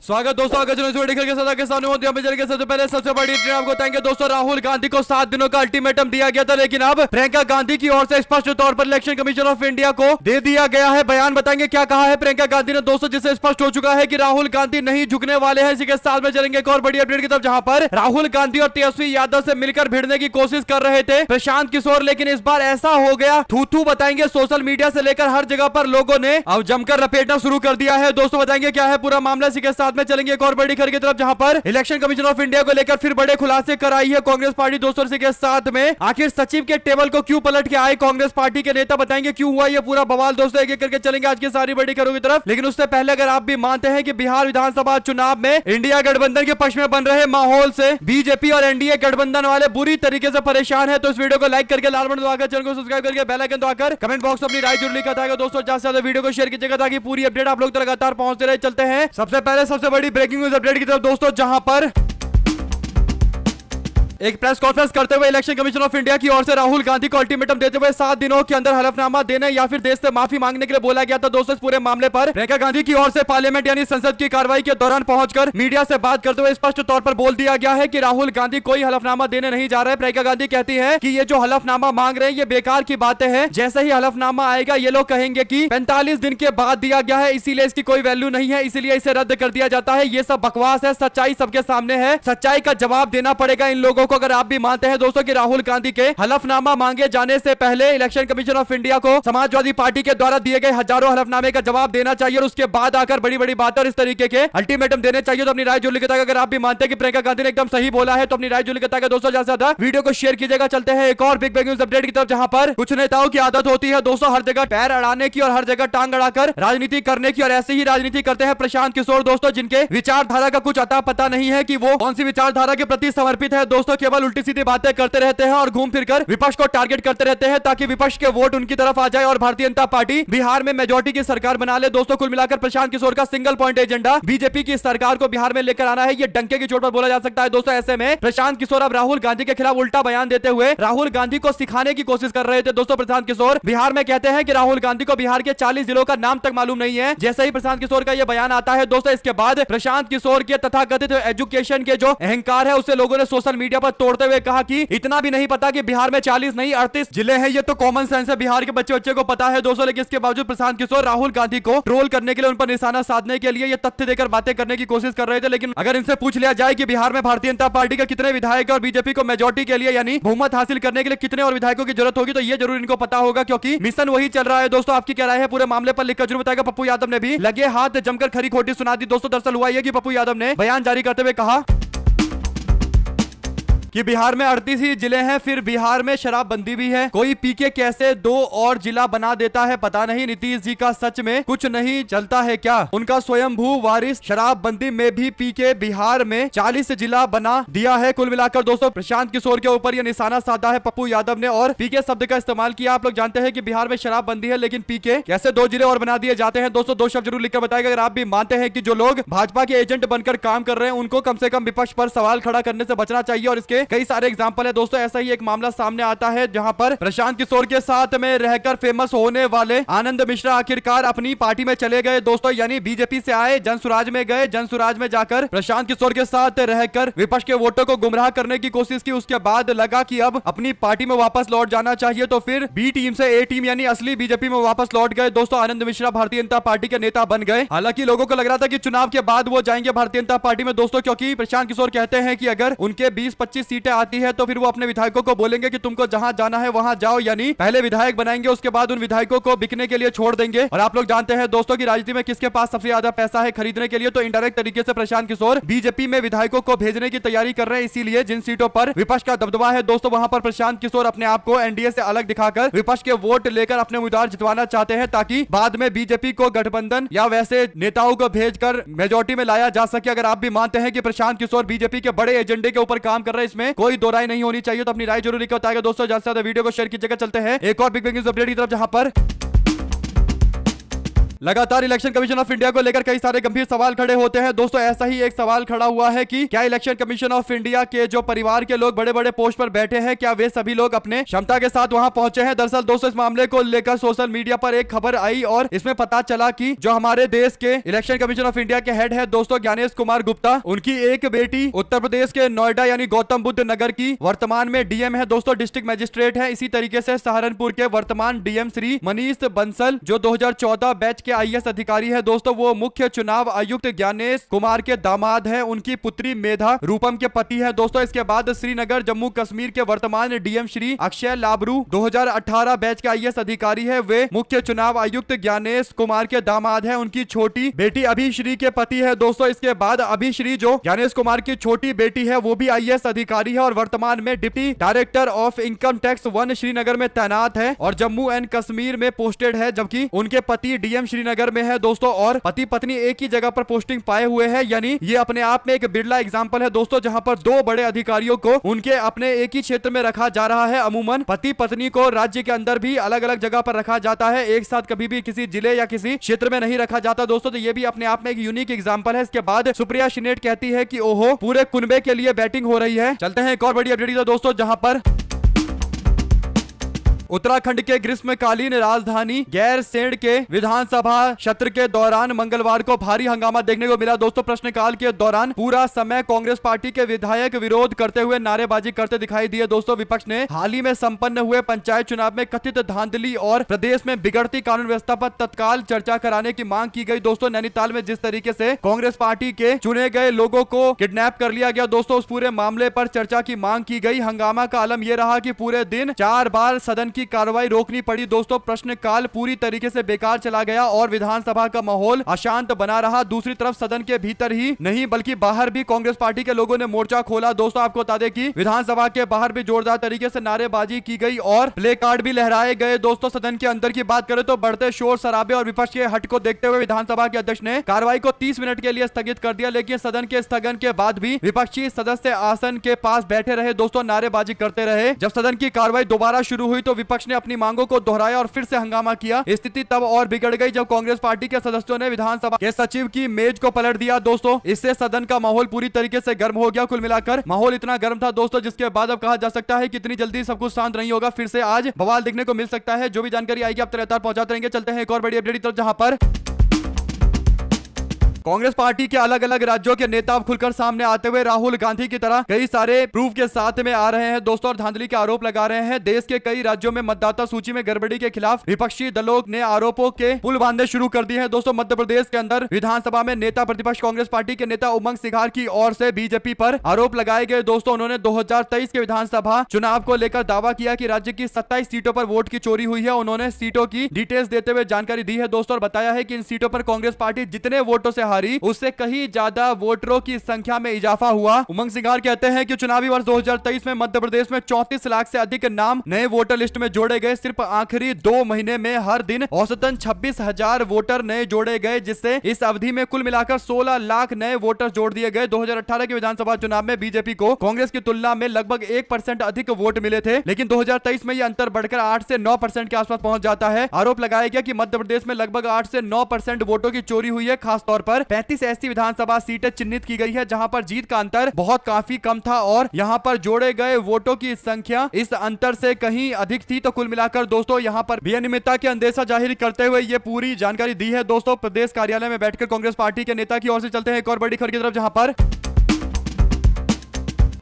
स्वागत दोस्तों, के सामने सबसे पहले सबसे बड़ी ट्रेन आपको बताएंगे दोस्तों। राहुल गांधी को 7 दिनों का अल्टीमेटम दिया गया था, लेकिन अब प्रियंका गांधी की ओर से स्पष्ट तौर पर इलेक्शन कमीशन ऑफ इंडिया को दे दिया गया है बयान। बताएंगे क्या कहा है प्रियंका गांधी ने दोस्तों, जिससे स्पष्ट हो चुका है कि राहुल गांधी नहीं झुकने वाले हैं। इसी के साथ में चलेंगे एक और बड़ी अपडेट की तरफ, जहां पर राहुल गांधी और तेजस्वी यादव से मिलकर भिड़ने की कोशिश कर रहे थे प्रशांत किशोर, लेकिन इस बार ऐसा हो गया थू बताएंगे सोशल मीडिया से लेकर हर जगह पर लोगों ने अब जमकर लपेटना शुरू कर दिया है दोस्तों। बताएंगे क्या है पूरा मामला। इसी के साथ में चलेंगे एक और बड़ी खबर की तरफ, जहां पर इलेक्शन कमीशन ऑफ इंडिया को लेकर फिर बड़े खुलासे कराई है कांग्रेस पार्टी दोस्तों। इसी के साथ में आखिर सचिव के टेबल को क्यों पलट के आए कांग्रेस पार्टी के नेता, बताएंगे क्यों हुआ ये पूरा बवाल दोस्तों। एक एक करके चलेंगे आज की सारी बड़ी खबरों की तरफ, लेकिन उससे पहले अगर आप भी मानते हैं कि बिहार विधानसभा चुनाव में इंडिया गठबंधन के पक्ष में बन रहे माहौल से बीजेपी और एनडीए गठबंधन वाले बुरी तरीके से परेशान है, तो इस वीडियो को लाइक करके लाल बटन दबाकर चैनल को सब्सक्राइब करके बेल आइकन दबाकर कमेंट बॉक्स में अपनी राय जरूर लिखा था दोस्तों। ज्यादा से ज्यादा वीडियो को शेयर कीजिएगा ताकि पूरी अपडेट आप लोग तक लगातार पहुंचते रहे। चलते हैं सबसे पहले सबसे बड़ी ब्रेकिंग न्यूज अपडेट की तरफ दोस्तों, जहां पर एक प्रेस कॉन्फ्रेंस करते हुए इलेक्शन कमीशन ऑफ इंडिया की ओर से राहुल गांधी को अल्टीमेटम देते हुए 7 दिनों के अंदर हलफनामा देने या फिर देश से माफी मांगने के लिए बोला गया था दोस्तों। इस पूरे मामले पर प्रियंका गांधी की ओर से पार्लियामेंट यानी संसद की कार्रवाई के दौरान पहुंचकर मीडिया से बात करते हुए स्पष्ट तौर पर बोल दिया गया है कि राहुल गांधी कोई हलफनामा देने नहीं जा रहे। प्रियंका गांधी कहती है कि ये जो हलफनामा मांग रहे हैं ये बेकार की बातें हैं। जैसे ही हलफनामा आएगा ये लोग कहेंगे कि 45 दिन के बाद दिया गया है, इसीलिए इसकी कोई वैल्यू नहीं है, इसीलिए इसे रद्द कर दिया जाता है। ये सब बकवास है, सच्चाई सबके सामने है, सच्चाई का जवाब देना पड़ेगा इन लोगों को। अगर आप भी मानते हैं दोस्तों कि राहुल गांधी के हलफनामा मांगे जाने से पहले इलेक्शन कमीशन ऑफ इंडिया को समाजवादी पार्टी के द्वारा दिए गए हजारों हलफनामे का जवाब देना चाहिए और उसके बाद आकर बड़ी बड़ी बातें और इस तरीके के अल्टीमेटम देने चाहिए, तो अपनी राय जरूर लिखिएगा। अगर आप भी मानते हैं कि प्रियंका गांधी ने एकदम सही बोला है तो अपनी राय जरूर लिखिएगा दोस्तों। ज्यादा से ज्यादा वीडियो को शेयर कीजिएगा। चलते हैं एक और बिग ब्रेकिंग न्यूज अपडेट की तरफ, जहां पर कुछ नेताओं की आदत होती है दोस्तों हर जगह पैर अड़ाने की और हर जगह टांग अड़ाकर राजनीति करने की, और ऐसे ही राजनीति करते हैं प्रशांत किशोर दोस्तों, जिनके विचारधारा का कुछ अता पता नहीं है कि वो कौन सी विचारधारा के प्रति समर्पित है दोस्तों। केवल उल्टी सीधी बातें करते रहते हैं और घूम फिरकर विपक्ष को टारगेट करते रहते हैं ताकि विपक्ष के वोट उनकी तरफ आ जाए और भारतीय जनता पार्टी बिहार में मेजॉरिटी की सरकार बना ले दोस्तों। कुल मिलाकर प्रशांत किशोर का सिंगल पॉइंट एजेंडा बीजेपी की सरकार को बिहार में लेकर आना है, ये डंके की चोट पर बोला जा सकता है दोस्तों। ऐसे में प्रशांत किशोर अब राहुल गांधी के खिलाफ उल्टा बयान देते हुए राहुल गांधी को सिखाने की कोशिश कर रहे थे दोस्तों। प्रशांत किशोर बिहार में कहते हैं कि राहुल गांधी को बिहार के 40 जिलों का नाम तक मालूम नहीं है। जैसे ही प्रशांत किशोर का यह बयान आता है दोस्तों, इसके बाद प्रशांत किशोर के तथाकथित एजुकेशन के जो अहंकार है उसे लोगों ने सोशल मीडिया पर तोड़ते हुए कहा कि इतना भी नहीं पता कि बिहार में 40 नहीं 38 जिले हैं, ये तो कॉमन सेंस है, बिहार के बच्चे को पता है दोस्तों। लेकिन इसके बावजूद प्रशांत किशोर राहुल गांधी को ट्रोल करने के लिए, उन पर निशाना साधने के लिए ये तथ्य देकर बातें करने की कोशिश कर रहे थे। लेकिन अगर इनसे पूछ लिया जाए कि बिहार में भारतीय जनता पार्टी के कितने विधायक और बीजेपी को मेजॉरिटी के लिए यानी बहुमत हासिल करने के लिए कितने और विधायकों की जरूरत होगी, तो ये जरूर इनको पता होगा, क्योंकि मिशन वही चल रहा है दोस्तों। आपकी क्या राय है पूरे मामले पर लिखकर जरूर बताएगा। पप्पू यादव ने भी लगे हाथ जमकर खरी खोटी सुना दी दोस्तों। दरअसल हुआ यह कि पप्पू यादव ने बयान जारी करते हुए कहा कि बिहार में 38 ही जिले हैं, फिर बिहार में शराबबंदी भी है, कोई पीके कैसे 2 और जिला बना देता है पता नहीं। नीतीश जी का सच में कुछ नहीं चलता है क्या? उनका स्वयंभू वारिस शराबबंदी में भी पीके बिहार में 40 जिला बना दिया है। कुल मिलाकर दोस्तों प्रशांत किशोर के ऊपर यह निशाना साधा है पप्पू यादव ने और पीके शब्द का इस्तेमाल किया। आप लोग जानते हैं कि बिहार में शराबबंदी है, लेकिन पीके कैसे 2 जिले और बना दिए जाते हैं दोस्तों। 2 शब्द जरूर लिखकर बताएगा अगर आप भी मानते हैं कि जो लोग भाजपा के एजेंट बनकर काम कर रहे हैं उनको कम से कम विपक्ष पर सवाल खड़ा करने से बचना चाहिए। और इसके कई सारे एग्जांपल है दोस्तों। ऐसा ही एक मामला सामने आता है जहां पर प्रशांत किशोर के साथ में रहकर फेमस होने वाले आनंद मिश्रा आखिरकार अपनी पार्टी में चले गए दोस्तों, यानी बीजेपी से आए जनसुराज में गए, जनसुराज में जाकर प्रशांत किशोर के साथ रहकर विपक्ष के वोटों को गुमराह करने की कोशिश की। उसके बाद लगा कि अब अपनी पार्टी में वापस लौट जाना चाहिए, तो फिर बी टीम से ए टीम यानी असली बीजेपी में वापस लौट गए दोस्तों। आनंद मिश्रा भारतीय जनता पार्टी के नेता बन गए। हालांकि लोगों को लग रहा था कि चुनाव के बाद वो जाएंगे भारतीय जनता पार्टी में दोस्तों, क्योंकि प्रशांत किशोर कहते हैं कि अगर उनके 20-25 सीटें आती है तो फिर वो अपने विधायकों को बोलेंगे कि तुमको जहां जाना है वहां जाओ, यानी पहले विधायक बनाएंगे, उसके बाद उन विधायकों को बिकने के लिए छोड़ देंगे। और आप लोग जानते हैं दोस्तों की राजनीति में किसके पास सबसे ज्यादा पैसा है खरीदने के लिए, तो इनडायरेक्ट तरीके से प्रशांत किशोर बीजेपी में विधायकों को भेजने की तैयारी कर रहे हैं। इसीलिए जिन सीटों पर विपक्ष का दबदबा है दोस्तों वहां पर प्रशांत किशोर अपने आप को एनडीए से अलग दिखाकर विपक्ष के वोट लेकर अपने उम्मीदवार जितवाना चाहते हैं, ताकि बाद में बीजेपी को गठबंधन या वैसे नेताओं को भेजकर मेजॉरिटी में लाया जा सके। अगर आप भी मानते हैं कि प्रशांत किशोर बीजेपी के बड़े एजेंडे के ऊपर काम कर रहे हैं, इसमें कोई दो राय नहीं होनी चाहिए, तो अपनी राय जरूर लिखकर बताएगा दोस्तों। ज्यादा से ज्यादा वीडियो को शेयर कीजिएगा। चलते हैं एक और बिग न्यूज अपडेट की तरफ, जहां पर लगातार इलेक्शन कमीशन ऑफ इंडिया को लेकर कई सारे गंभीर सवाल खड़े होते हैं दोस्तों। ऐसा ही एक सवाल खड़ा हुआ है कि क्या इलेक्शन कमीशन ऑफ इंडिया के जो परिवार के लोग बड़े बड़े पोस्ट पर बैठे हैं, क्या वे सभी लोग अपने क्षमता के साथ वहां पहुंचे हैं। दरअसल दोस्तों इस मामले को लेकर सोशल मीडिया पर एक खबर आई और इसमें पता चला कि जो हमारे देश के इलेक्शन कमीशन ऑफ इंडिया के हेड है दोस्तों ज्ञानेश कुमार गुप्ता, उनकी एक बेटी उत्तर प्रदेश के नोएडा यानी गौतम बुद्ध नगर की वर्तमान में डीएम है दोस्तों, डिस्ट्रिक्ट मजिस्ट्रेट है। इसी तरीके से सहारनपुर के वर्तमान डीएम श्री मनीष बंसल जो 2014 बैच के आईएएस अधिकारी है दोस्तों, वो मुख्य चुनाव आयुक्त ज्ञानेश कुमार के दामाद है। उनकी पुत्री मेधा रूपम के पति है दोस्तों। इसके बाद श्रीनगर जम्मू कश्मीर के वर्तमान डीएम श्री अक्षय लाबरू 2018 बैच के आईएएस अधिकारी है, वे मुख्य चुनाव आयुक्त ज्ञानेश कुमार के दामाद है। उनकी छोटी बेटी अभिश्री के पति है दोस्तों। इसके बाद अभिश्री जो ज्ञानेश कुमार की छोटी बेटी है वो भी आईएएस अधिकारी है और वर्तमान में deputy director of income tax 1 Srinagar में तैनात है और जम्मू एंड कश्मीर में पोस्टेड है, जबकि उनके पति डीएम श्रीनगर में है दोस्तों और पति पत्नी एक ही जगह पर पोस्टिंग पाए हुए हैं। यानी ये अपने आप में एक बिरला एग्जांपल है दोस्तों, जहां पर दो बड़े अधिकारियों को उनके अपने एक ही क्षेत्र में रखा जा रहा है। अमूमन पति पत्नी को राज्य के अंदर भी अलग अलग जगह पर रखा जाता है, एक साथ कभी भी किसी जिले या किसी क्षेत्र में नहीं रखा जाता दोस्तों। तो ये भी अपने आप में एक यूनिक एग्जांपल है। इसके बाद सुप्रिया शिनेट कहती है कि ओहो पूरे कुनबे के लिए बैटिंग हो रही है। चलते हैं एक और बड़ी अपडेट दोस्तों, जहां पर उत्तराखंड के ग्रीष्मकालीन राजधानी गैरसैंण के विधानसभा सत्र के दौरान मंगलवार को भारी हंगामा देखने को मिला दोस्तों। प्रश्नकाल के दौरान पूरा समय कांग्रेस पार्टी के विधायक विरोध करते हुए नारेबाजी करते दिखाई दिए दोस्तों। विपक्ष ने हाल ही में संपन्न हुए पंचायत चुनाव में कथित धांधली और प्रदेश में बिगड़ती कानून व्यवस्था पर तत्काल चर्चा कराने की मांग की गई दोस्तों। नैनीताल में जिस तरीके से कांग्रेस पार्टी के चुने गए लोगों को किडनैप कर लिया गया दोस्तों, उस पूरे मामले पर चर्चा की मांग की गई। हंगामा का आलम यह रहा कि पूरे दिन 4 बार सदन की कार्रवाई रोकनी पड़ी दोस्तों। प्रश्नकाल पूरी तरीके से बेकार चला गया और विधानसभा का माहौल अशांत बना रहा। दूसरी तरफ सदन के भीतर ही नहीं बल्कि बाहर भी कांग्रेस पार्टी के लोगों ने मोर्चा खोला दोस्तों। आपको बता दें कि विधानसभा के बाहर भी जोरदार तरीके से नारेबाजी की गई और प्ले कार्ड भी लहराए गए दोस्तों। सदन के अंदर की बात करें तो बढ़ते शोर शराबे और विपक्ष के हट को देखते हुए विधानसभा के अध्यक्ष ने कार्रवाई को 30 मिनट के लिए स्थगित कर दिया, लेकिन सदन के स्थगन के बाद भी विपक्षी सदस्य आसन के पास बैठे रहे दोस्तों, नारेबाजी करते रहे। जब सदन की कार्रवाई दोबारा शुरू हुई तो विपक्ष ने अपनी मांगों को दोहराया और फिर से हंगामा किया। स्थिति तब और बिगड़ गई जब कांग्रेस पार्टी के सदस्यों ने विधानसभा के सचिव की मेज को पलट दिया दोस्तों। इससे सदन का माहौल पूरी तरीके से गर्म हो गया। कुल मिलाकर माहौल इतना गर्म था दोस्तों, जिसके बाद अब कहा जा सकता है कि इतनी जल्दी सब कुछ शांत नहीं होगा, फिर से आज बवाल देखने को मिल सकता है। जो भी जानकारी आएगी आप लगातार पहुंचाते रहेंगे। चलते हैं एक और बड़ी अपडेट की तरफ, जहां पर कांग्रेस पार्टी के अलग अलग राज्यों के नेता खुलकर सामने आते हुए राहुल गांधी की तरह कई सारे प्रूफ के साथ में आ रहे हैं दोस्तों और धांधली के आरोप लगा रहे हैं। देश के कई राज्यों में मतदाता सूची में गड़बड़ी के खिलाफ विपक्षी दलों ने आरोपों के पुल बांधने शुरू कर दिए हैं दोस्तों। मध्य प्रदेश के अंदर विधानसभा में नेता प्रतिपक्ष कांग्रेस पार्टी के नेता उमंग सिघार की ओर से बीजेपी पर आरोप लगाए गए दोस्तों। उन्होंने 2023 के विधानसभा चुनाव को लेकर दावा किया कि राज्य की 27 सीटों पर वोट की चोरी हुई है। उन्होंने सीटों की डिटेल्स देते हुए जानकारी दी है दोस्तों और बताया है कि इन सीटों पर कांग्रेस पार्टी जितने वोटों से हारी उससे कहीं ज्यादा वोटरों की संख्या में इजाफा हुआ। उमंग सिघार कहते हैं कि चुनावी वर्ष 2023 में मध्य प्रदेश में 34 लाख से अधिक नाम नए वोटर लिस्ट में जोड़े गए। सिर्फ आखिरी 2 महीने में हर दिन औसतन 26,000 वोटर नए जोड़े गए, जिससे इस अवधि में कुल मिलाकर 16 लाख नए वोटर जोड़ दिए गए। 2018 के विधानसभा चुनाव में बीजेपी को कांग्रेस की तुलना में लगभग 1% अधिक वोट मिले थे, लेकिन 2023 में यह अंतर बढ़कर 8 से 9% के आसपास पहुंच जाता है। आरोप लगाया गया कि मध्य प्रदेश में लगभग 8 से 9% वोटों की चोरी हुई है। खासतौर पर 35 ऐसी विधानसभा सीटें चिन्हित की गई है जहां पर जीत का अंतर बहुत काफी कम था और यहां पर जोड़े गए वोटों की संख्या इस अंतर से कहीं अधिक थी। तो कुल मिलाकर दोस्तों यहां पर बेअनियमितता की अंदेशा जाहिर करते हुए ये पूरी जानकारी दी है दोस्तों प्रदेश कार्यालय में बैठकर कांग्रेस पार्टी के नेता की ओर से। चलते हैं एक और बड़ी खबर की तरफ, जहां पर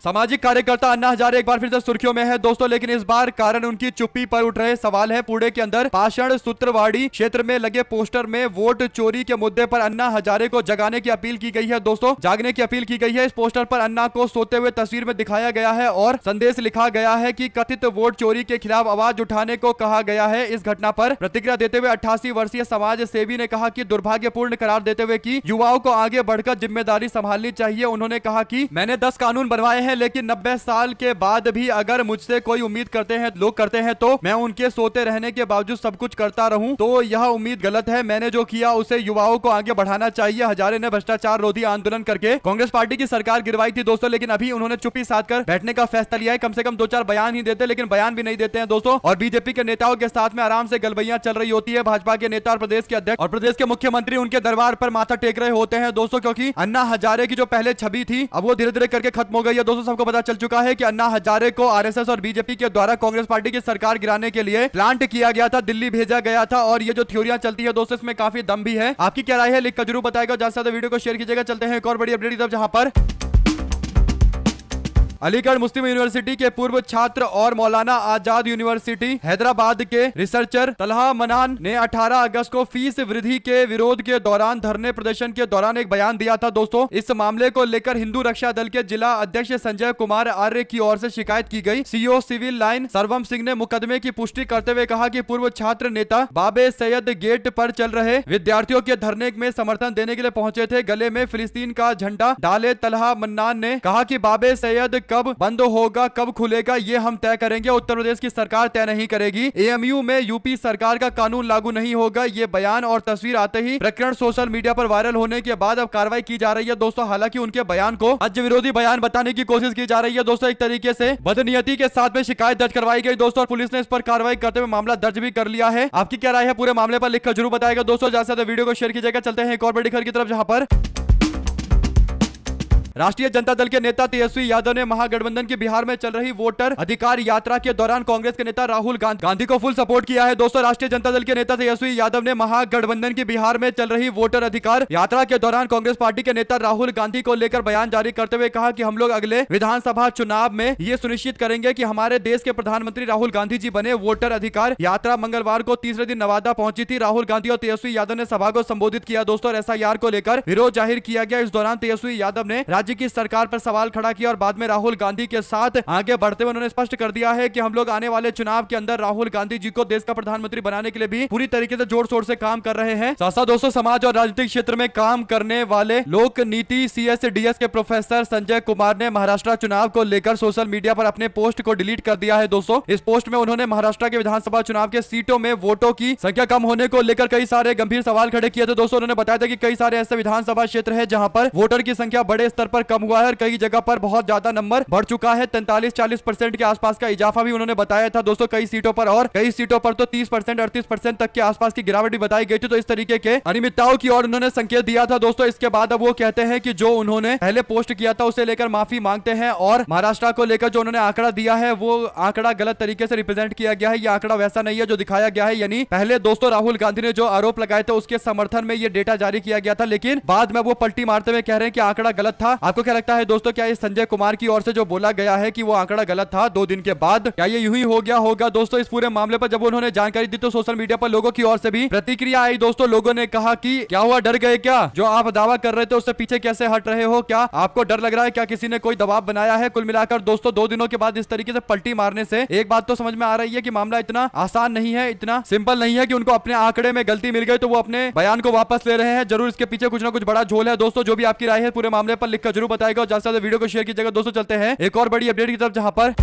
सामाजिक कार्यकर्ता अन्ना हजारे एक बार फिर से सुर्खियों में है दोस्तों, लेकिन इस बार कारण उनकी चुप्पी पर उठ रहे सवाल है। पुणे के अंदर पाषाण सूत्रवाड़ी क्षेत्र में लगे पोस्टर में वोट चोरी के मुद्दे पर अन्ना हजारे को जगाने की अपील की गई है दोस्तों, जागने की अपील की गई है। इस पोस्टर पर अन्ना को सोते हुए तस्वीर में दिखाया गया है और संदेश लिखा गया है कि कथित वोट चोरी के खिलाफ आवाज उठाने को कहा गया है। इस घटना पर प्रतिक्रिया देते हुए 88 वर्षीय समाज सेवी ने कहा कि दुर्भाग्यपूर्ण करार देते हुए कि युवाओं को आगे बढ़कर जिम्मेदारी संभालनी चाहिए। उन्होंने कहा कि मैंने 10 कानून बनवाए हैं हैं, लेकिन 90 साल के बाद भी अगर मुझसे कोई उम्मीद करते हैं लोग करते हैं तो मैं उनके सोते रहने के बावजूद सब कुछ करता रहूं, तो यह उम्मीद गलत है। मैंने जो किया उसे युवाओं को आगे बढ़ाना चाहिए। हजारे ने भ्रष्टाचार रोधी आंदोलन करके कांग्रेस पार्टी की सरकार गिरवाई थी दोस्तों, लेकिन अभी उन्होंने चुप्पी साध कर बैठने का फैसला लिया है। कम से कम 2-4 बयान ही देते, लेकिन बयान भी नहीं देते हैं दोस्तों। और बीजेपी के नेताओं के साथ में आराम से गलबैयां चल रही होती है। भाजपा के नेता और प्रदेश के अध्यक्ष और प्रदेश के मुख्यमंत्री उनके दरबार पर माथा टेक रहे होते हैं दोस्तों, क्योंकि अन्ना हजारे की जो पहले छवि थी अब वो धीरे धीरे करके खत्म हो गई है दोस्तों। सबको पता चल चुका है कि अन्ना हजारे को आरएसएस और बीजेपी के द्वारा कांग्रेस पार्टी की सरकार गिराने के लिए प्लांट किया गया था, दिल्ली भेजा गया था। और ये जो थ्योरियां चलती है दोस्तों, इसमें काफी दम भी है। आपकी क्या राय है लिख कर जरूर बताएगा। ज्यादा से ज्यादा वीडियो को शेयर कीजिएगा। चलते हैं एक और बड़ी अपडेट की तरफ, जहां पर अलीगढ़ मुस्लिम यूनिवर्सिटी के पूर्व छात्र और मौलाना आजाद यूनिवर्सिटी हैदराबाद के रिसर्चर तलहा मनान ने 18 अगस्त को फीस वृद्धि के विरोध के दौरान धरने प्रदर्शन के दौरान एक बयान दिया था दोस्तों। इस मामले को लेकर हिंदू रक्षा दल के जिला अध्यक्ष संजय कुमार आर्य की ओर से शिकायत की गई। CO civil line Sarvam Singh ने मुकदमे की पुष्टि करते हुए कहा कि पूर्व छात्र नेता बाबे सैयद गेट पर चल रहे विद्यार्थियों के धरने में समर्थन देने के लिए पहुंचे थे। गले में फिलिस्तीन का झंडा डाले तलहा मन्नान ने कहा कि बाबे सैयद कब बंद होगा, कब खुलेगा, ये हम तय करेंगे। उत्तर प्रदेश की सरकार तय नहीं करेगी। एएमयू में यूपी सरकार का कानून लागू नहीं होगा। ये बयान और तस्वीर आते ही प्रकरण सोशल मीडिया पर वायरल होने के बाद अब कार्रवाई की जा रही है दोस्तों। हालांकि उनके बयान को राज्य विरोधी बयान बताने की कोशिश की जा रही है दोस्तों। एक तरीके से बदनीयती के साथ में शिकायत दर्ज करवाई गई दोस्तों, और पुलिस ने इस पर कार्रवाई करते हुए मामला दर्ज भी कर लिया है। आपकी क्या राय है पूरे मामले पर लिखकर जरूर बताएगा दोस्तों। ज्यादा से ज्यादा वीडियो को शेयर कीजिएगा। चलते हैं एक और बड़ी खबर की तरफ, जहां पर राष्ट्रीय जनता दल के नेता तेजस्वी यादव ने महागठबंधन की बिहार में चल रही वोटर अधिकार यात्रा के दौरान कांग्रेस के नेता राहुल गांधी को फुल सपोर्ट किया है दोस्तों। राष्ट्रीय जनता दल के नेता तेजस्वी यादव ने महागठबंधन की बिहार में चल रही वोटर अधिकार यात्रा के दौरान कांग्रेस पार्टी के नेता राहुल गांधी को लेकर बयान जारी करते हुए कहा कि हम लोग अगले विधानसभा चुनाव में ये सुनिश्चित करेंगे कि हमारे देश के प्रधानमंत्री राहुल गांधी जी बने। वोटर अधिकार यात्रा मंगलवार को तीसरे दिन नवादा पहुंची थी। राहुल गांधी और तेजस्वी यादव ने सभा को संबोधित किया दोस्तों, और एसआईआर को लेकर विरोध जाहिर किया गया। इस दौरान तेजस्वी यादव ने राज्य की सरकार पर सवाल खड़ा किया और बाद में राहुल गांधी के साथ आगे बढ़ते हुए उन्होंने स्पष्ट कर दिया है कि हम लोग आने वाले चुनाव के अंदर राहुल गांधी जी को देश का प्रधानमंत्री बनाने के लिए भी पूरी तरीके से जोर शोर से काम कर रहे हैं। साथ दोस्तों समाज और राजनीतिक क्षेत्र में काम करने वाले लोक नीति सीएसडीएस के प्रोफेसर संजय कुमार ने महाराष्ट्र चुनाव को लेकर सोशल मीडिया पर अपने पोस्ट को डिलीट कर दिया है दोस्तों। इस पोस्ट में उन्होंने महाराष्ट्र के विधानसभा चुनाव के सीटों में वोटों की संख्या कम होने को लेकर कई सारे गंभीर सवाल खड़े किए थे दोस्तों। उन्होंने बताया था कि कई सारे ऐसे विधानसभा क्षेत्र है जहां पर वोटर की संख्या बड़े स्तर पर कम हुआ है और कई जगह पर बहुत ज्यादा नंबर बढ़ चुका है। 43-40% के आसपास का इजाफा भी उन्होंने बताया था दोस्तों कई सीटों पर, और कई सीटों पर तो 30% 38% तक के आसपास की गिरावट भी बताई गई थी। तो इस तरीके के अनियमितताओं की ओर उन्होंने संकेत दिया था दोस्तों। इसके बाद अब वो कहते हैं कि जो उन्होंने पहले पोस्ट किया था उसे लेकर माफी मांगते हैं, और महाराष्ट्र को लेकर जो उन्होंने आंकड़ा दिया है वो आंकड़ा गलत तरीके से रिप्रेजेंट किया गया है। ये आंकड़ा वैसा नहीं है जो दिखाया गया है। यानी पहले दोस्तों राहुल गांधी ने जो आरोप लगाए थे उसके समर्थन में ये डेटा जारी किया गया था, लेकिन बाद में वो पलटी मारते हुए कह रहे हैं कि आंकड़ा गलत था। आपको क्या लगता है दोस्तों, क्या ये संजय कुमार की ओर से जो बोला गया है कि वो आंकड़ा गलत था 2 दिन के बाद, क्या ये यूं ही हो गया होगा दोस्तों? इस पूरे मामले पर जब उन्होंने जानकारी दी तो सोशल मीडिया पर लोगों की ओर से भी प्रतिक्रिया आई दोस्तों। लोगों ने कहा कि क्या हुआ, डर गए क्या? जो आप दावा कर रहे थे उससे पीछे कैसे हट रहे हो? क्या आपको डर लग रहा है? क्या किसी ने कोई दबाव बनाया है? कुल मिलाकर दोस्तों 2 दिनों के बाद इस तरीके से पलटी मारने से एक बात तो समझ में आ रही है कि मामला इतना आसान नहीं है, इतना सिंपल नहीं है कि उनको अपने आंकड़े में गलती मिल गई तो वो अपने बयान को वापस ले रहे हैं। जरूर इसके पीछे कुछ ना कुछ बड़ा झोल है दोस्तों। जो भी आपकी राय है पूरे मामले पर लिखकर जरूर बताएगा और ज्यादा से ज्यादा वीडियो को शेयर कीजिएगा दोस्तों। चलते हैं एक और बड़ी अपडेट की तरफ, जहां पर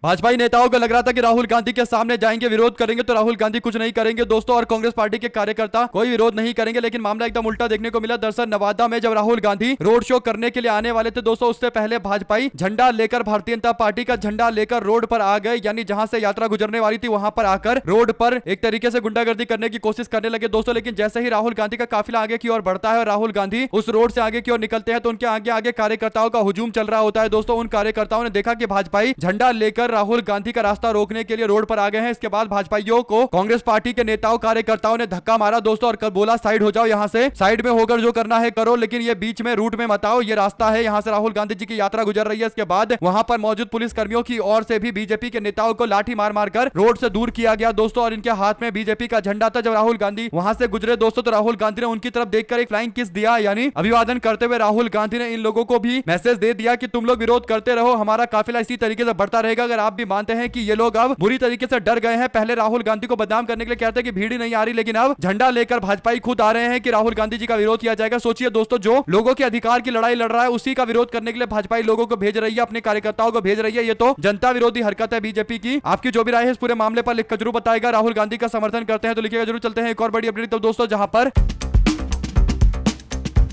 भाजपा नेताओं को लग रहा था कि राहुल गांधी के सामने जाएंगे, विरोध करेंगे, तो राहुल गांधी कुछ नहीं करेंगे दोस्तों, और कांग्रेस पार्टी के कार्यकर्ता कोई विरोध नहीं करेंगे। लेकिन मामला एकदम उल्टा देखने को मिला। दरअसल नवादा में जब राहुल गांधी रोड शो करने के लिए आने वाले थे दोस्तों, उससे पहले भाजपाई झंडा लेकर, भारतीय जनता पार्टी का झंडा लेकर रोड पर आ गए। यानी जहां से यात्रा गुजरने वाली थी वहां पर आकर रोड पर एक तरीके से गुंडागर्दी करने की कोशिश करने लगे दोस्तों। लेकिन जैसे ही राहुल गांधी का काफिला आगे की ओर बढ़ता है और राहुल गांधी उस रोड से आगे की ओर निकलते हैं तो उनके आगे आगे कार्यकर्ताओं का हुजूम चल रहा होता है दोस्तों। उन कार्यकर्ताओं ने देखा कि भाजपाई झंडा लेकर राहुल गांधी का रास्ता रोकने के लिए रोड पर आ गए हैं। इसके बाद भाजपाइयों को कांग्रेस पार्टी के नेताओं कार्यकर्ताओं ने धक्का मारा दोस्तों और बोला साइड हो जाओ, यहां से साइड में होकर जो करना है करो, लेकिन ये बीच में रूट में मत आओ, ये रास्ता है, यहां से राहुल गांधी जी की यात्रा गुजर रही है। इसके बाद वहां पर मौजूद पुलिस कर्मियों की ओर से भी बीजेपी के नेताओं को लाठी मार मारकर रोड से दूर किया गया दोस्तों, और इनके हाथ में बीजेपी का झंडा था। जब राहुल गांधी वहां से गुजरे दोस्तों तो राहुल गांधी ने उनकी तरफ देखकर एक फ्लाइंग किस दिया, यानी अभिवादन करते हुए राहुल गांधी ने इन लोगों को भी मैसेज दे दिया कि तुम लोग विरोध करते रहो, हमारा काफिला इसी तरीके से बढ़ता रहेगा। अगर आप भी मानते हैं कि ये लोग अब बुरी तरीके से डर गए हैं। पहले राहुल गांधी को बदनाम करने के लिए कहते हैं कि भीड़ ही नहीं आ रही, लेकिन अब झंडा लेकर भाजपाई खुद आ रहे हैं कि राहुल गांधी जी का विरोध किया जाएगा। सोचिए दोस्तों, जो लोगों के अधिकार की लड़ाई लड़ रहा है उसी का विरोध करने के लिए भाजपाई लोगों को भेज रही है, अपने कार्यकर्ताओं को भेज रही है। ये तो जनता विरोधी हरकत है बीजेपी की। आपकी जो भी राय है इस पूरे मामले पर लिखकर जरूर बताएगा। राहुल गांधी का समर्थन करते हैं तो लिखिएगा जरूर। चलते हैं एक और बड़ी अपडेट तो दोस्तों, जहां पर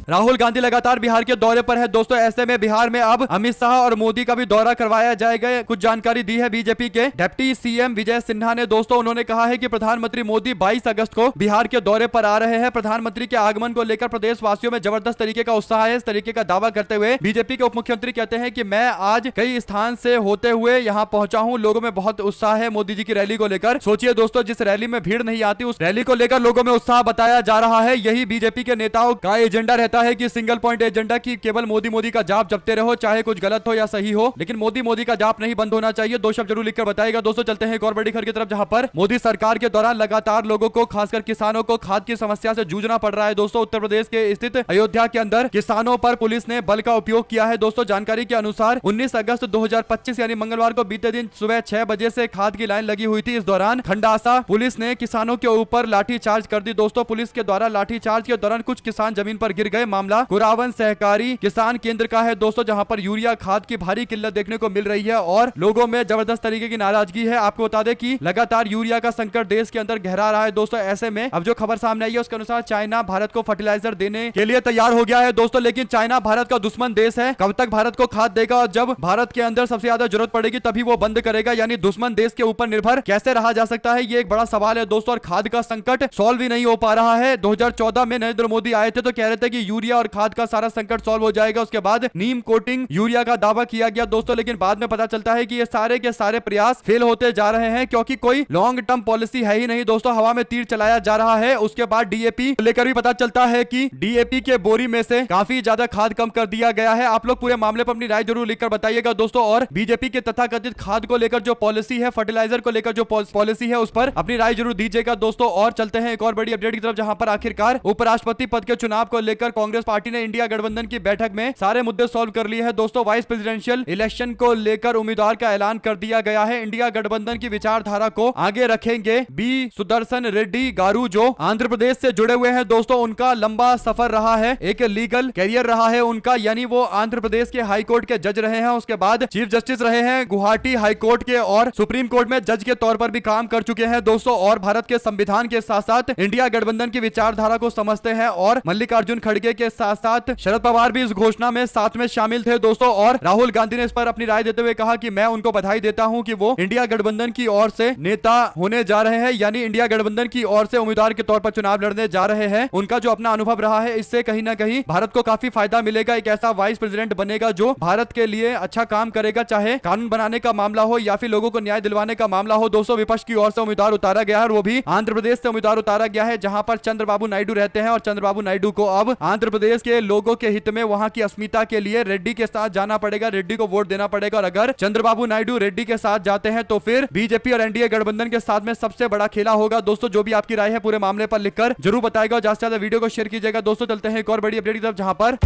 राहुल गांधी लगातार बिहार के दौरे पर है दोस्तों। ऐसे में बिहार में अब अमित शाह और मोदी का भी दौरा करवाया जाएगा। कुछ जानकारी दी है बीजेपी के डिप्टी सीएम विजय सिन्हा ने दोस्तों। उन्होंने कहा है कि प्रधानमंत्री मोदी 22 अगस्त को बिहार के दौरे पर आ रहे हैं। प्रधानमंत्री के आगमन को लेकर प्रदेश वासियों में जबरदस्त तरीके का उत्साह है। इस तरीके का दावा करते हुए बीजेपी के उप मुख्यमंत्री कहते हैं कि मैं आज कई स्थान से होते हुए यहाँ पहुंचा हूँ। लोगों में बहुत उत्साह है मोदी जी की रैली को लेकर। सोचिए दोस्तों, जिस रैली में भीड़ नहीं आती उस रैली को लेकर लोगों में उत्साह बताया जा रहा है। यही बीजेपी के नेताओं का एजेंडा रहता है कि सिंगल पॉइंट एजेंडा की केवल मोदी मोदी का जाप जपते रहो, चाहे कुछ गलत हो या सही हो, लेकिन मोदी मोदी का जाप नहीं बंद होना चाहिए। दो शब्द जरूर लिखकर बताएगा दोस्तों। चलते हैं एक और बड़ी खबर की तरफ, जहां पर मोदी सरकार के दौरान लगातार लोगों को खासकर किसानों को खाद की समस्या से जूझना पड़ रहा है दोस्तों। उत्तर प्रदेश के स्थित अयोध्या के अंदर किसानों पर पुलिस ने बल का उपयोग किया है दोस्तों। जानकारी के अनुसार 19 अगस्त 2025 यानी मंगलवार को बीते दिन सुबह 6 बजे से खाद की लाइन लगी हुई थी। इस दौरान खंडासा पुलिस ने किसानों के ऊपर लाठीचार्ज कर दी दोस्तों। पुलिस के द्वारा लाठीचार्ज के दौरान कुछ किसान जमीन पर गिर गए। मामला कुरावन सहकारी किसान केंद्र का है दोस्तों, जहां पर यूरिया खाद की भारी किल्लत देखने को मिल रही है और लोगों में जबरदस्त तरीके की नाराजगी है। आपको बता दें कि लगातार यूरिया का संकट देश के अंदर गहरा रहा है दोस्तों। ऐसे में अब जो खबर सामने आई है उसके अनुसार चाइना भारत को फर्टिलाइजर देने के लिए तैयार हो गया है दोस्तों। लेकिन चाइना भारत का दुश्मन देश है। कब तक भारत को खाद देगा और जब भारत के अंदर सबसे ज्यादा जरूरत पड़ेगी तभी वो बंद करेगा। यानी दुश्मन देश के ऊपर निर्भर कैसे रहा जा सकता है, ये एक बड़ा सवाल है दोस्तों। और खाद का संकट सॉल्व ही नहीं हो पा रहा है। 2014 में नरेंद्र मोदी आए थे तो कह रहे थे कि यूरिया और खाद का सारा संकट सॉल्व हो जाएगा। उसके बाद नीम कोटिंग यूरिया का दावा किया गया दोस्तों, लेकिन बाद में पता चलता है कि ये सारे के सारे प्रयास फेल होते जा रहे हैं, क्योंकि कोई लॉन्ग टर्म पॉलिसी है ही नहीं दोस्तों। हवा में तीर चलाया जा रहा है। उसके बाद डीएपी लेकर भी पता चलता है कि डीएपी के बोरी में से काफी ज्यादा खाद कम कर दिया गया है। आप लोग पूरे मामले पर अपनी राय जरूर लिखकर बताइएगा दोस्तों। और बीजेपी के तथाकथित खाद को लेकर जो पॉलिसी है, फर्टिलाइजर को लेकर जो पॉलिसी है, उस पर अपनी राय जरूर दीजिएगा दोस्तों। और चलते हैं एक और बड़ी अपडेट की तरफ, जहां पर आखिरकार उपराष्ट्रपति पद के चुनाव को लेकर कांग्रेस पार्टी ने इंडिया गठबंधन की बैठक में सारे मुद्दे सॉल्व कर लिए हैं दोस्तों। वाइस प्रेसिडेंशियल इलेक्शन को लेकर उम्मीदवार का ऐलान कर दिया गया है। इंडिया गठबंधन की विचारधारा को आगे रखेंगे बी सुदर्शन रेड्डी गारू, जो आंध्र प्रदेश से जुड़े हुए हैं दोस्तों। उनका लंबा सफर रहा है, एक लीगल कैरियर रहा है उनका, यानी वो आंध्र प्रदेश के हाई कोर्ट के जज रहे हैं। उसके बाद चीफ जस्टिस रहे हैं गुवाहाटी हाई कोर्ट के और सुप्रीम कोर्ट में जज के तौर पर भी काम कर चुके हैं दोस्तों। और भारत के संविधान के साथ साथ इंडिया गठबंधन की विचारधारा को समझते हैं। और मल्लिकार्जुन खड़गे के साथ साथ शरद पवार भी इस घोषणा में साथ में शामिल थे दोस्तों। और राहुल गांधी ने इस पर अपनी राय देते हुए कहा कि मैं उनको बधाई देता हूं कि वो इंडिया गठबंधन की ओर से नेता होने जा रहे हैं, यानी इंडिया गठबंधन की ओर से उम्मीदवार के तौर पर चुनाव लड़ने जा रहे हैं। उनका जो अपना अनुभव रहा है, इससे कहीं ना कहीं भारत को काफी फायदा मिलेगा। एक ऐसा वाइस प्रेसिडेंट बनेगा जो भारत के लिए अच्छा काम करेगा, चाहे कानून बनाने का मामला हो या फिर लोगों को न्याय दिलवाने का मामला हो दोस्तों। विपक्ष की ओर से उम्मीदवार उतारा गया है और वो भी आंध्र प्रदेश से उम्मीदवार उतारा गया है, जहां पर चंद्रबाबू नायडू रहते हैं। और चंद्रबाबू नायडू को अब आंध्र प्रदेश के लोगों के हित में, वहां की अस्मिता के लिए रेड्डी के साथ जाना पड़ेगा, रेड्डी को वोट देना पड़ेगा। और अगर चंद्रबाबू नायडू रेड्डी के साथ जाते हैं तो फिर बीजेपी और एनडीए गठबंधन के साथ में सबसे बड़ा खेला होगा दोस्तों। जो भी आपकी राय है पूरे मामले पर लिखकर जरूर बताएगा और ज्यादा से ज्यादा वीडियो को शेयर कीजिएगा दोस्तों। चलते हैं एक और बड़ी अपडेट की तरफ, जहां पर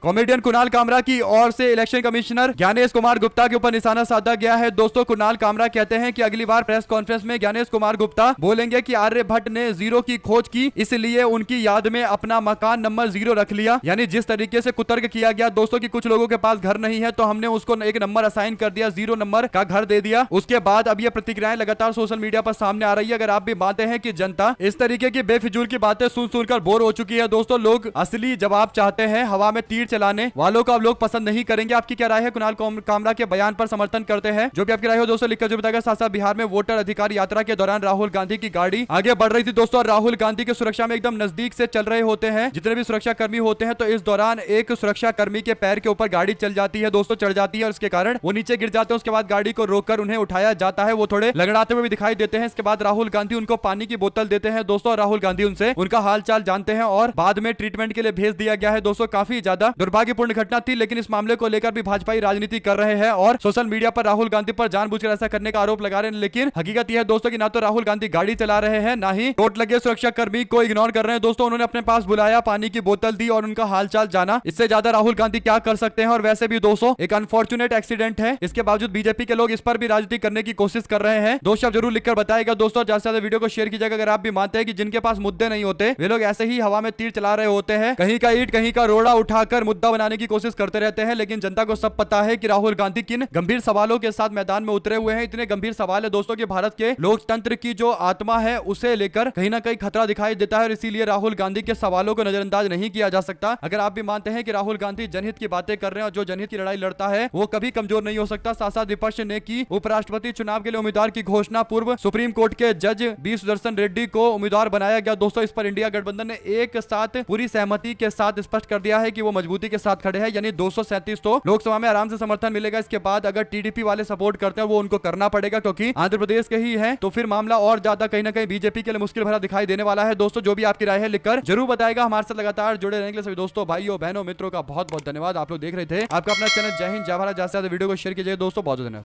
कॉमेडियन कुणाल कामरा की ओर से इलेक्शन कमिश्नर ज्ञानेश कुमार गुप्ता के ऊपर निशाना साधा गया है दोस्तों। कुणाल कामरा कहते हैं कि अगली बार प्रेस कॉन्फ्रेंस में ज्ञानेश कुमार गुप्ता बोलेंगे कि आर्यभट्ट ने 0 की खोज की, इसलिए उनकी याद में अपना मकान नंबर 0 रख लिया। यानी जिस तरीके से कुतर्क किया गया दोस्तों कि कुछ लोगों के पास घर नहीं है तो हमने उसको एक नंबर असाइन कर दिया, 0 नंबर का घर दे दिया। उसके बाद अब ये प्रतिक्रियाएं लगातार सोशल मीडिया पर सामने आ रही है। अगर आप भी मानते हैं कि जनता इस तरीके की बेफिजूल की बातें सुन सुनकर बोर हो चुकी है दोस्तों, लोग असली जवाब चाहते हैं। हवा में तीर चलाने वालों को अब लोग पसंद नहीं करेंगे। आपकी क्या राय है? कुणाल कामरा के बयान पर समर्थन करते हैं? जो भी आपकी राय हो दोस्तों लिखकर जो बताएगा। साथ साथ बिहार में वोटर अधिकार यात्रा के दौरान राहुल गांधी की गाड़ी आगे बढ़ रही थी दोस्तों। राहुल गांधी की सुरक्षा में एकदम नजदीक से चल रहे होते हैं जितने भी सुरक्षा कर्मी होते हैं, तो इस दौरान एक सुरक्षा कर्मी के पैर के ऊपर गाड़ी चल जाती है दोस्तों, चढ़ जाती है और इसके कारण वो नीचे गिर जाते हैं। उसके बाद गाड़ी को रोककर उन्हें उठाया जाता है। वो थोड़े लंगड़ाते हुए भी दिखाई देते हैं। इसके बाद राहुल गांधी उनको पानी की बोतल देते हैं दोस्तों। राहुल गांधी उनसे उनका हाल चाल जानते हैं और बाद में ट्रीटमेंट के लिए भेज दिया गया है दोस्तों। काफी ज्यादा दुर्भाग्यपूर्ण घटना थी, लेकिन इस मामले को लेकर भी भाजपाई राजनीति कर रहे हैं और सोशल मीडिया पर राहुल गांधी पर जानबूझकर ऐसा करने का आरोप लगा रहे हैं। लेकिन हकीकत यह है दोस्तों कि ना तो राहुल गांधी गाड़ी चला रहे हैं, ना ही चोट लगे सुरक्षा कर्मी को इग्नोर कर रहे हैं। दोस्तों उन्होंने अपने पास बुलाया, पानी की बोतल दी और उनका हालचाल जाना। इससे ज्यादा राहुल गांधी क्या कर सकते हैं। और वैसे भी दोस्तों एक अनफॉर्चुनेट एक्सीडेंट है, इसके बावजूद बीजेपी के लोग इस पर भी राजनीति करने की कोशिश कर रहे हैं। दोस्त आप जरूर लिखकर बताएगा दोस्तों, ज्यादा से ज्यादा वीडियो को शेयर कीजिएगा अगर आप भी मानते हैं कि जिनके पास मुद्दे नहीं होते वे लोग ऐसे ही हवा में तीर चला रहे होते हैं, कहीं का ईंट कहीं का रोड़ा उठाकर मुद्दा बनाने की कोशिश करते रहते हैं। लेकिन जनता को सब पता है कि राहुल गांधी किन गंभीर सवालों के साथ मैदान में उतरे हुए हैं। इतने गंभीर सवाल है दोस्तों कि भारत के लोकतंत्र की जो आत्मा है उसे लेकर कहीं ना कहीं खतरा दिखाई देता है और इसीलिए राहुल गांधी के सवालों को नजरअंदाज नहीं किया जा सकता। अगर आप भी मानते हैं कि राहुल गांधी जनहित की बातें कर रहे हैं और जो जनहित की लड़ाई लड़ता है वो कभी कमजोर नहीं हो सकता। साथ साथ विपक्ष ने की उपराष्ट्रपति चुनाव के लिए उम्मीदवार की घोषणा, पूर्व सुप्रीम कोर्ट के जज बी सुदर्शन रेड्डी को उम्मीदवार बनाया गया। दोस्तों इस पर इंडिया गठबंधन ने एक साथ पूरी सहमति के साथ स्पष्ट कर दिया है कि वो मजबूती के साथ खड़े हैं, यानी 237 तो लोकसभा में आराम से समर्थन मिलेगा। इसके बाद अगर टीडीपी वाले सपोर्ट करते हैं वो उनको करना पड़ेगा क्योंकि आंध्र प्रदेश के ही है, तो फिर मामला और ज्यादा कहीं ना कहीं बीजेपी के लिए मुश्किल भरा दिखाई देने वाला है। दोस्तों जो भी आपकी राय है लिखकर जरूर बताएगा। हमारे साथ लगातार जुड़े रहने के लिए सभी दोस्तों, भाइयों, बहनों, मित्रों का बहुत बहुत धन्यवाद। आप लोग देख रहे थे आपका अपना चैनल जय हिंद जय भारत। ज्यादा से ज्यादा वीडियो को शेयर कीजिए दोस्तों, बहुत धन्यवाद।